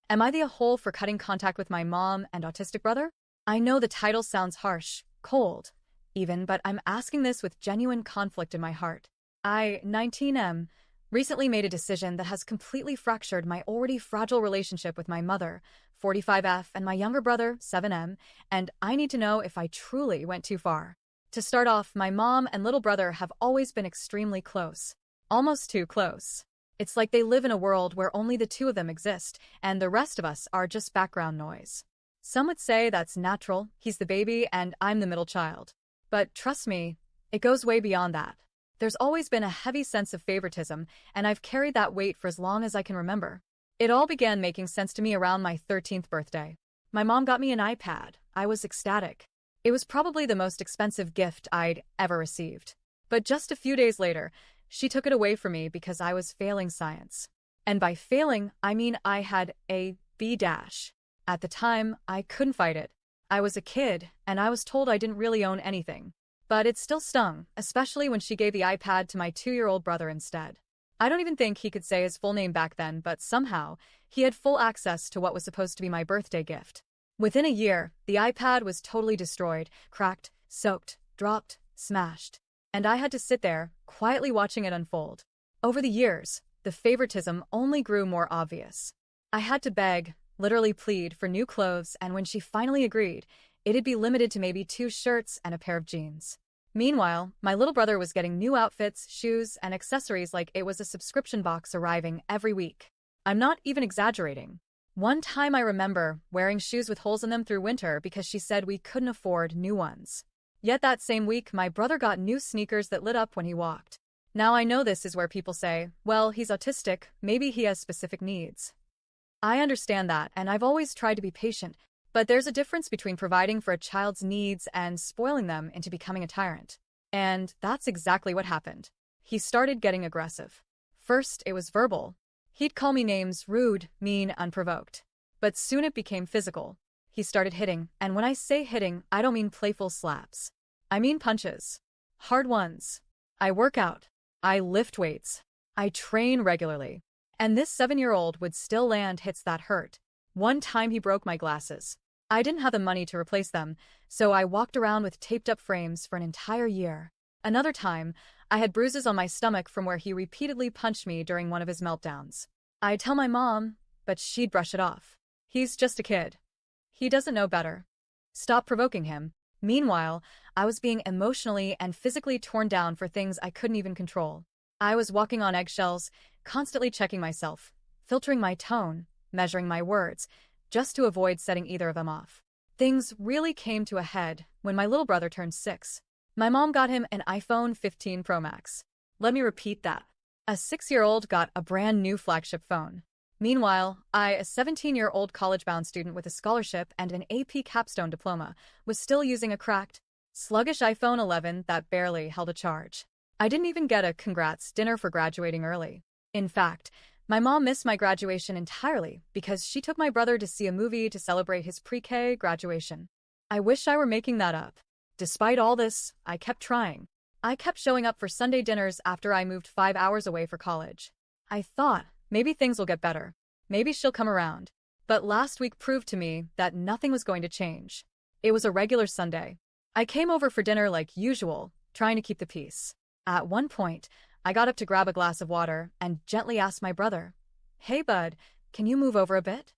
Am I the a-hole for cutting contact with my mom and autistic brother? I know the title sounds harsh, cold, even, but I'm asking this with genuine conflict in my heart. I, 19M, recently made a decision that has completely fractured my already fragile relationship with my mother, 45F, and my younger brother, 7M, and I need to know if I truly went too far. To start off, my mom and little brother have always been extremely close. Almost too close. It's like they live in a world where only the two of them exist, and the rest of us are just background noise. Some would say that's natural, he's the baby and I'm the middle child. But trust me, it goes way beyond that. There's always been a heavy sense of favoritism, and I've carried that weight for as long as I can remember. It all began making sense to me around my 13th birthday. My mom got me an iPad. I was ecstatic. It was probably the most expensive gift I'd ever received. But just a few days later, she took it away from me because I was failing science. And by failing, I mean I had a B-. At the time, I couldn't fight it. I was a kid, and I was told I didn't really own anything. But it still stung, especially when she gave the iPad to my 2-year-old brother instead. I don't even think he could say his full name back then, but somehow, he had full access to what was supposed to be my birthday gift. Within a year, the iPad was totally destroyed, cracked, soaked, dropped, smashed. And I had to sit there, quietly watching it unfold. Over the years, the favoritism only grew more obvious. I had to beg, literally plead, for new clothes, and when she finally agreed, it'd be limited to maybe 2 shirts and a pair of jeans. Meanwhile, my little brother was getting new outfits, shoes, and accessories like it was a subscription box arriving every week. I'm not even exaggerating. One time I remember wearing shoes with holes in them through winter because she said we couldn't afford new ones. Yet that same week, my brother got new sneakers that lit up when he walked. Now I know this is where people say, well, he's autistic, maybe he has specific needs. I understand that, and I've always tried to be patient, but there's a difference between providing for a child's needs and spoiling them into becoming a tyrant. And that's exactly what happened. He started getting aggressive. First, it was verbal. He'd call me names, rude, mean, unprovoked. But soon it became physical. He started hitting, and when I say hitting, I don't mean playful slaps. I mean punches. Hard ones. I work out. I lift weights. I train regularly. And this 7-year-old would still land hits that hurt. One time he broke my glasses. I didn't have the money to replace them, so I walked around with taped-up frames for an entire year. Another time, I had bruises on my stomach from where he repeatedly punched me during one of his meltdowns. I'd tell my mom, but she'd brush it off. He's just a kid. He doesn't know better. Stop provoking him. Meanwhile, I was being emotionally and physically torn down for things I couldn't even control. I was walking on eggshells, constantly checking myself, filtering my tone, measuring my words, just to avoid setting either of them off. Things really came to a head when my little brother turned 6. My mom got him an iPhone 15 Pro Max. Let me repeat that. A 6-year-old got a brand new flagship phone. Meanwhile, I, a 17-year-old college-bound student with a scholarship and an AP capstone diploma, was still using a cracked, sluggish iPhone 11 that barely held a charge. I didn't even get a congrats dinner for graduating early. In fact, my mom missed my graduation entirely because she took my brother to see a movie to celebrate his pre-K graduation. I wish I were making that up. Despite all this, I kept trying. I kept showing up for Sunday dinners after I moved 5 hours away for college. I thought, maybe things will get better. Maybe she'll come around. But last week proved to me that nothing was going to change. It was a regular Sunday. I came over for dinner like usual, trying to keep the peace. At one point, I got up to grab a glass of water and gently asked my brother, "Hey bud, can you move over a bit?"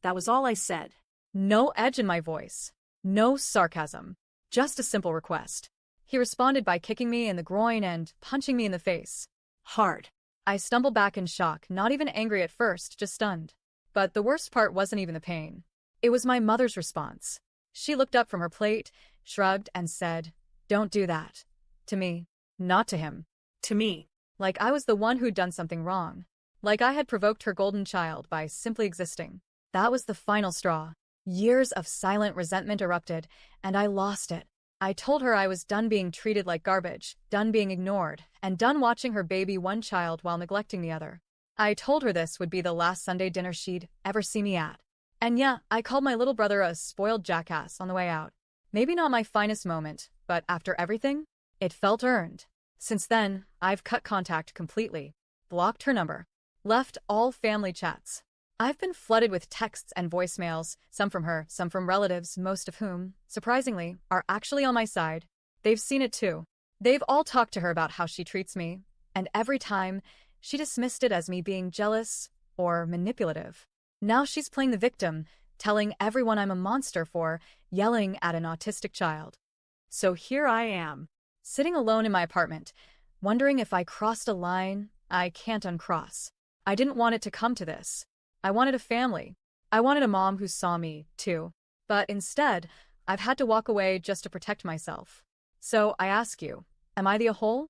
That was all I said. No edge in my voice. No sarcasm. Just a simple request. He responded by kicking me in the groin and punching me in the face. Hard. I stumbled back in shock, not even angry at first, just stunned. But the worst part wasn't even the pain. It was my mother's response. She looked up from her plate, shrugged, and said, "Don't do that." To me. Not to him. To me. Like I was the one who'd done something wrong. Like I had provoked her golden child by simply existing. That was the final straw. Years of silent resentment erupted, and I lost it. I told her I was done being treated like garbage, done being ignored, and done watching her baby one child while neglecting the other. I told her this would be the last Sunday dinner she'd ever see me at. And yeah, I called my little brother a spoiled jackass on the way out. Maybe not my finest moment, but after everything, it felt earned. Since then, I've cut contact completely, blocked her number, left all family chats. I've been flooded with texts and voicemails, some from her, some from relatives, most of whom, surprisingly, are actually on my side. They've seen it too. They've all talked to her about how she treats me, and every time, she dismissed it as me being jealous or manipulative. Now she's playing the victim, telling everyone I'm a monster for yelling at an autistic child. So here I am. Sitting alone in my apartment, wondering if I crossed a line I can't uncross. I didn't want it to come to this. I wanted a family. I wanted a mom who saw me, too. But instead, I've had to walk away just to protect myself. So I ask you, am I the a hole?